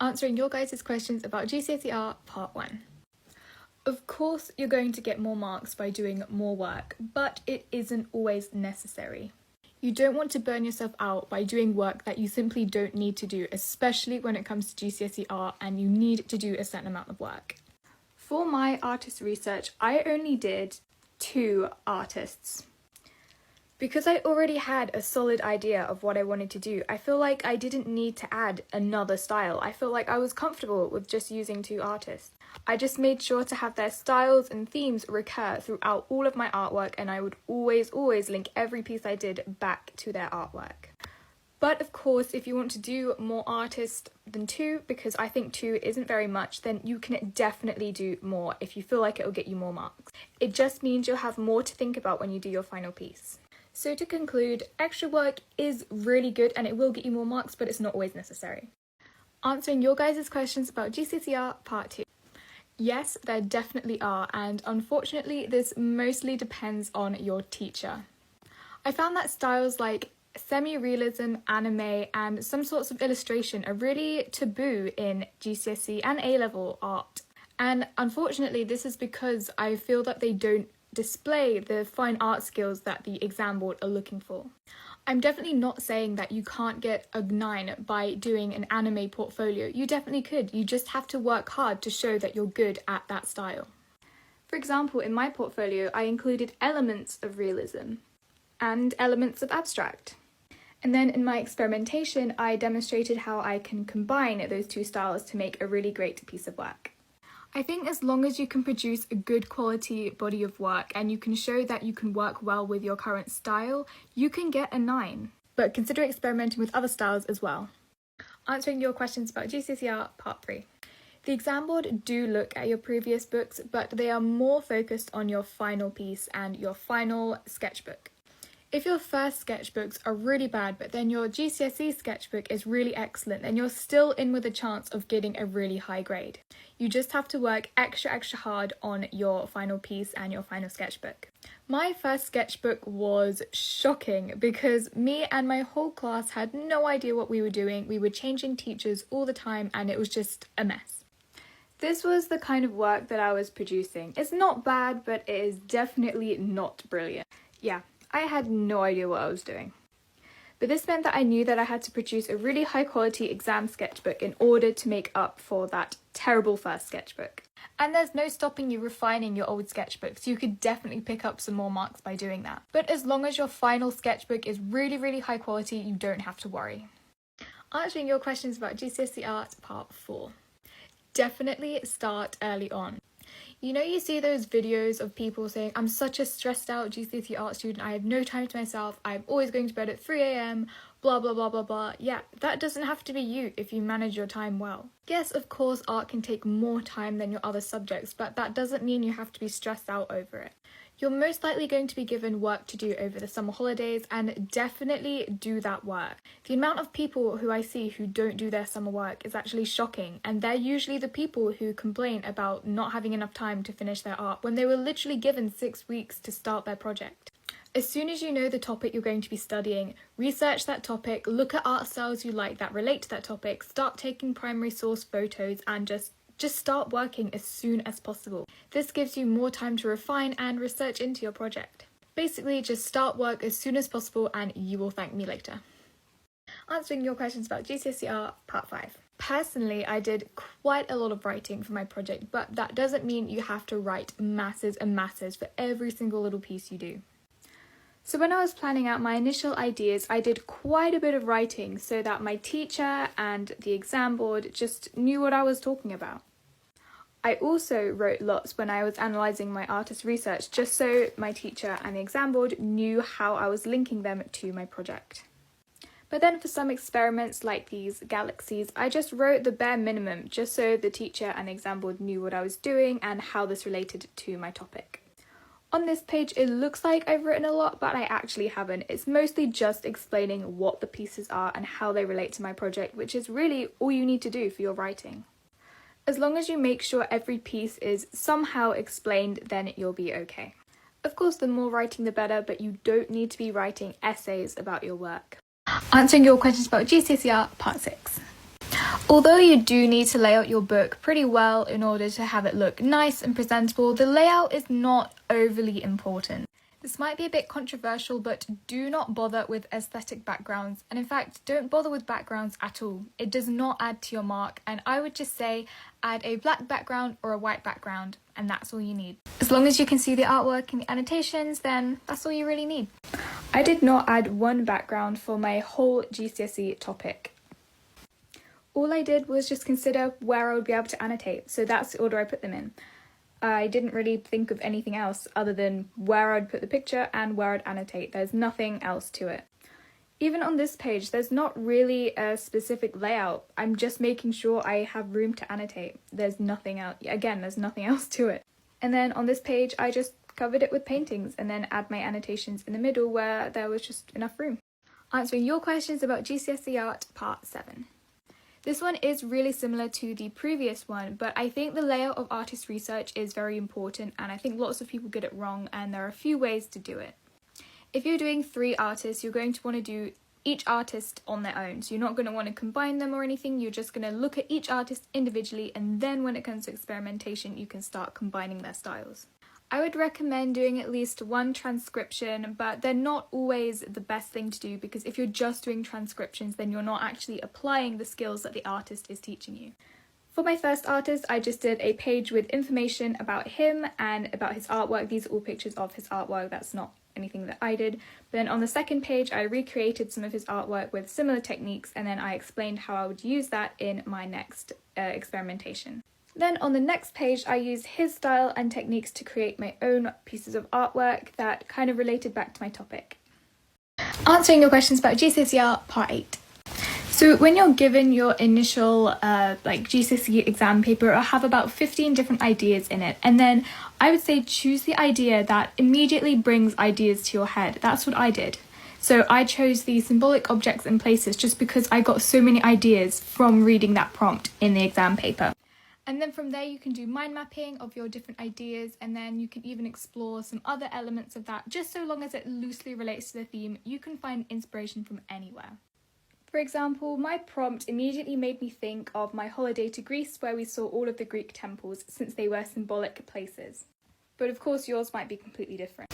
answering your guys' questions about GCSE Art Part 1. Of course, you're going to get more marks by doing more work, but it isn't always necessary. You don't want to burn yourself out by doing work that you simply don't need to do, especially when it comes to GCSE Art and you need to do a certain amount of work. For my artist research, I only did 2 artists. Because I already had a solid idea of what I wanted to do, I feel like I didn't need to add another style. I feel like I was comfortable with just using 2 artists. I just made sure to have their styles and themes recur throughout all of my artwork, and I would always link every piece I did back to their artwork. But of course, if you want to do more artists than 2, because I think 2 isn't very much, then you can definitely do more if you feel like it will get you more marks. It just means you'll have more to think about when you do your final piece. So to conclude, extra work is really good and it will get you more marks, but it's not always necessary. Answering your guys' questions about GCSE Art Part 2. Yes, there definitely are, and unfortunately this mostly depends on your teacher. I found that styles like semi-realism, anime, and some sorts of illustration are really taboo in GCSE and A-level art. And unfortunately this is because I feel that they don't display the fine art skills that the exam board are looking for. I'm definitely not saying that you can't get a 9 by doing an anime portfolio. You definitely could. You just have to work hard to show that you're good at that style. For example, in my portfolio, I included elements of realism and elements of abstract. And then in my experimentation, I demonstrated how I can combine those 2 styles to make a really great piece of work. I think as long as you can produce a good quality body of work and you can show that you can work well with your current style, you can get a 9. But consider experimenting with other styles as well. Answering your questions about GCSE Art Part 3. The exam board do look at your previous books, but they are more focused on your final piece and your final sketchbook. If your first sketchbooks are really bad, but then your GCSE sketchbook is really excellent, then you're still in with a chance of getting a really high grade. You just have to work extra hard on your final piece and your final sketchbook. My first sketchbook was shocking because me and my whole class had no idea what we were doing. We were changing teachers all the time and it was just a mess. This was the kind of work that I was producing. It's not bad, but it is definitely not brilliant. Yeah. I had no idea what I was doing. But this meant that I knew that I had to produce a really high quality exam sketchbook in order to make up for that terrible first sketchbook. And there's no stopping you refining your old sketchbooks. You could definitely pick up some more marks by doing that. But as long as your final sketchbook is really high quality, you don't have to worry. Answering your questions about GCSE Art Part 4. Definitely start early on. You know, you see those videos of people saying, I'm such a stressed out GCSE art student, I have no time to myself, I'm always going to bed at 3 a.m, blah blah blah blah blah. Yeah, that doesn't have to be you if you manage your time well. Yes, of course, art can take more time than your other subjects, but that doesn't mean you have to be stressed out over it. You're most likely going to be given work to do over the summer holidays, and definitely do that work. The amount of people who I see who don't do their summer work is actually shocking, and they're usually the people who complain about not having enough time to finish their art when they were literally given 6 weeks to start their project. As soon as you know the topic you're going to be studying, research that topic, look at art styles you like that relate to that topic, start taking primary source photos, and just start working as soon as possible. This gives you more time to refine and research into your project. Basically, just start work as soon as possible and you will thank me later. Answering your questions about GCSE Art Part 5. Personally, I did quite a lot of writing for my project, but that doesn't mean you have to write masses and masses for every single little piece you do. So when I was planning out my initial ideas, I did quite a bit of writing so that my teacher and the exam board just knew what I was talking about. I also wrote lots when I was analysing my artist research, just so my teacher and the exam board knew how I was linking them to my project. But then for some experiments like these galaxies, I just wrote the bare minimum, just so the teacher and the exam board knew what I was doing and how this related to my topic. On this page, it looks like I've written a lot, but I actually haven't. It's mostly just explaining what the pieces are and how they relate to my project, which is really all you need to do for your writing. As long as you make sure every piece is somehow explained, then you'll be okay. Of course, the more writing the better, but you don't need to be writing essays about your work. Answering your questions about GCSE Art Part 6. Although you do need to lay out your book pretty well in order to have it look nice and presentable, the layout is not overly important. This might be a bit controversial, but do not bother with aesthetic backgrounds, and in fact, don't bother with backgrounds at all. It does not add to your mark, and I would just say add a black background or a white background, and that's all you need. As long as you can see the artwork and the annotations, then that's all you really need. I did not add one background for my whole GCSE topic. All I did was just consider where I would be able to annotate, so that's the order I put them in. I didn't really think of anything else other than where I'd put the picture and where I'd annotate. There's nothing else to it. Even on this page, there's not really a specific layout. I'm just making sure I have room to annotate. There's nothing else. Again, there's nothing else to it. And then on this page, I just covered it with paintings and then add my annotations in the middle where there was just enough room. Answering your questions about GCSE Art, Part 7. This one is really similar to the previous one, but I think the layout of artist research is very important, and I think lots of people get it wrong, and there are a few ways to do it. If you're doing 3 artists, you're going to want to do each artist on their own, so you're not going to want to combine them or anything. You're just going to look at each artist individually, and then when it comes to experimentation, you can start combining their styles. I would recommend doing at least 1 transcription, but they're not always the best thing to do, because if you're just doing transcriptions, then you're not actually applying the skills that the artist is teaching you. For my first artist, I just did a page with information about him and about his artwork. These are all pictures of his artwork, that's not anything that I did. But then on the second page, I recreated some of his artwork with similar techniques, and then I explained how I would use that in my next experimentation. Then on the next page, I used his style and techniques to create my own pieces of artwork that kind of related back to my topic. Answering your questions about GCSE Art, Part 8. So when you're given your initial GCSE exam paper, it'll have about 15 different ideas in it. And then I would say choose the idea that immediately brings ideas to your head. That's what I did. So I chose the symbolic objects and places just because I got so many ideas from reading that prompt in the exam paper. And then from there you can do mind mapping of your different ideas, and then you can even explore some other elements of that. Just so long as it loosely relates to the theme, you can find inspiration from anywhere. For example, my prompt immediately made me think of my holiday to Greece, where we saw all of the Greek temples, since they were symbolic places. But of course yours might be completely different.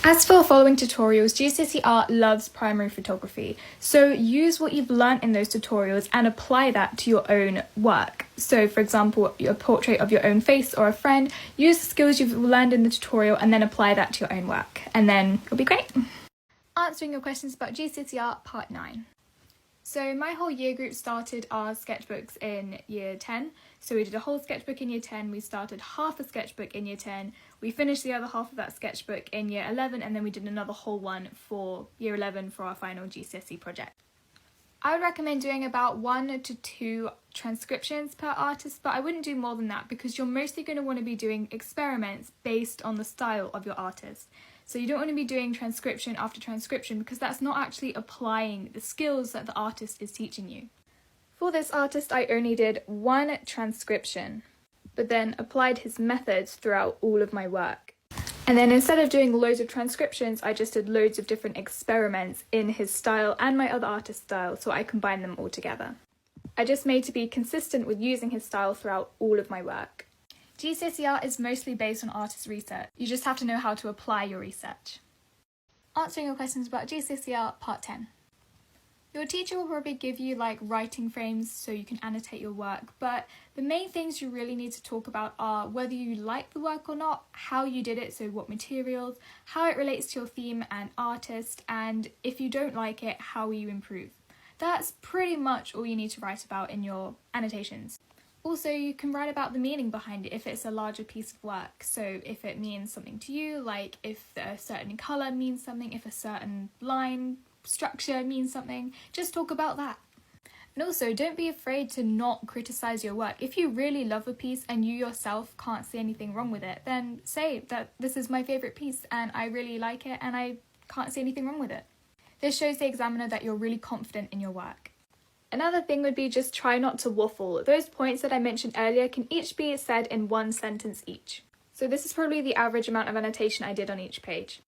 As for following tutorials, GCSE Art loves primary photography, so use what you've learnt in those tutorials and apply that to your own work. So for example, a portrait of your own face or a friend, use the skills you've learned in the tutorial and then apply that to your own work, and then it'll be great. Answering your questions about GCSE Art, Part 9. So my whole year group started our sketchbooks in year 10. So we did a whole sketchbook in year 10, we started half a sketchbook in year 10, we finished the other half of that sketchbook in year 11, and then we did another whole one for year 11 for our final GCSE project. I would recommend doing about 1 to 2 transcriptions per artist, but I wouldn't do more than that because you're mostly going to want to be doing experiments based on the style of your artist. So you don't want to be doing transcription after transcription because that's not actually applying the skills that the artist is teaching you. For this artist, I only did 1 transcription, but then applied his methods throughout all of my work. And then instead of doing loads of transcriptions, I just did loads of different experiments in his style and my other artist's style, so I combined them all together. I just made to be consistent with using his style throughout all of my work. GCSE Art is mostly based on artist research. You just have to know how to apply your research. Answering your questions about GCSE Art, Part 10. Your teacher will probably give you writing frames so you can annotate your work, but the main things you really need to talk about are whether you like the work or not, how you did it, so what materials, how it relates to your theme and artist, and if you don't like it, how will you improve. That's pretty much all you need to write about in your annotations. Also, you can write about the meaning behind it if it's a larger piece of work. So if it means something to you, like if a certain colour means something, if a certain line structure means something, just talk about that. And also, don't be afraid to not criticise your work. If you really love a piece and you yourself can't see anything wrong with it, then say that this is my favourite piece and I really like it and I can't see anything wrong with it. This shows the examiner that you're really confident in your work. Another thing would be just try not to waffle. Those points that I mentioned earlier can each be said in 1 sentence each. So this is probably the average amount of annotation I did on each page.